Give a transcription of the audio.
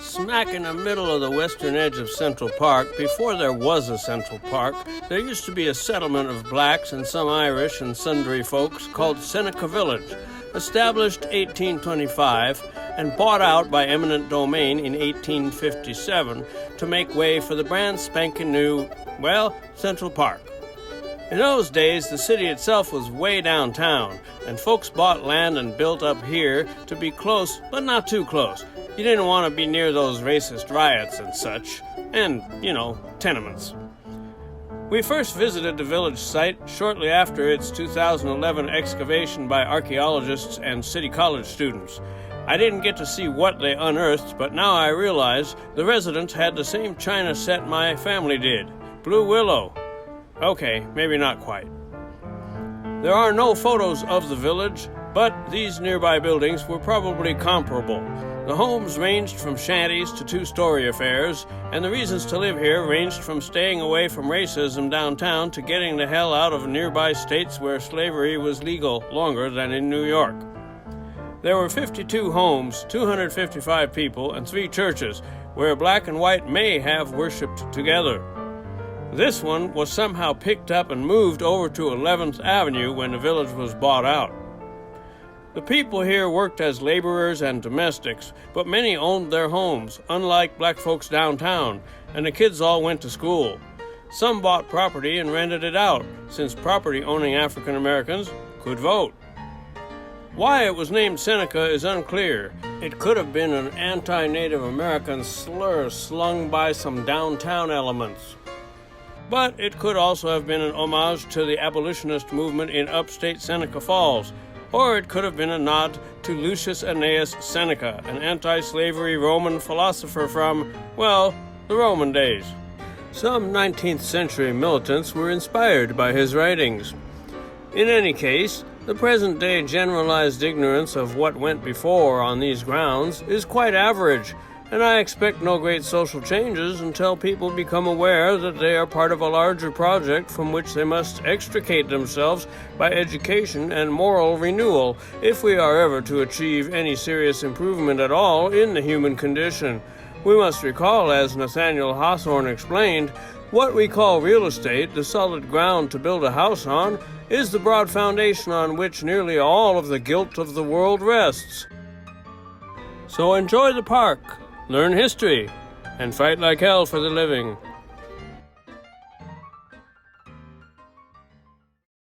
Smack in the middle of the western edge of Central Park, before there was a Central Park, there used to be a settlement of blacks and some Irish and sundry folks called Seneca Village, established 1825 and bought out by eminent domain in 1857 to make way for the brand spanking new, Central Park. In those days, the city itself was way downtown, and folks bought land and built up here to be close, but not too close. You didn't want to be near those racist riots and such, and, tenements. We first visited the village site shortly after its 2011 excavation by archaeologists and City College students. I didn't get to see what they unearthed, but now I realize the residents had the same china set my family did. Blue willow. Okay, maybe not quite. There are no photos of the village, but these nearby buildings were probably comparable. The homes ranged from shanties to two-story affairs, and the reasons to live here ranged from staying away from racism downtown to getting the hell out of nearby states where slavery was legal longer than in New York. There were 52 homes, 255 people, and 3 churches, where black and white may have worshipped together. This one was somehow picked up and moved over to 11th Avenue when the village was bought out. The people here worked as laborers and domestics, but many owned their homes, unlike black folks downtown, and the kids all went to school. Some bought property and rented it out, since property-owning African Americans could vote. Why it was named Seneca is unclear. It could have been an anti-Native American slur slung by some downtown elements. But it could also have been an homage to the abolitionist movement in upstate Seneca Falls, or it could have been a nod to Lucius Annaeus Seneca, an anti-slavery Roman philosopher from, the Roman days. Some 19th century militants were inspired by his writings. In any case, the present-day generalized ignorance of what went before on these grounds is quite average, and I expect no great social changes until people become aware that they are part of a larger project from which they must extricate themselves by education and moral renewal if we are ever to achieve any serious improvement at all in the human condition. We must recall, as Nathaniel Hawthorne explained, what we call real estate, the solid ground to build a house on, is the broad foundation on which nearly all of the guilt of the world rests. So enjoy the park. Learn history, and fight like hell for the living.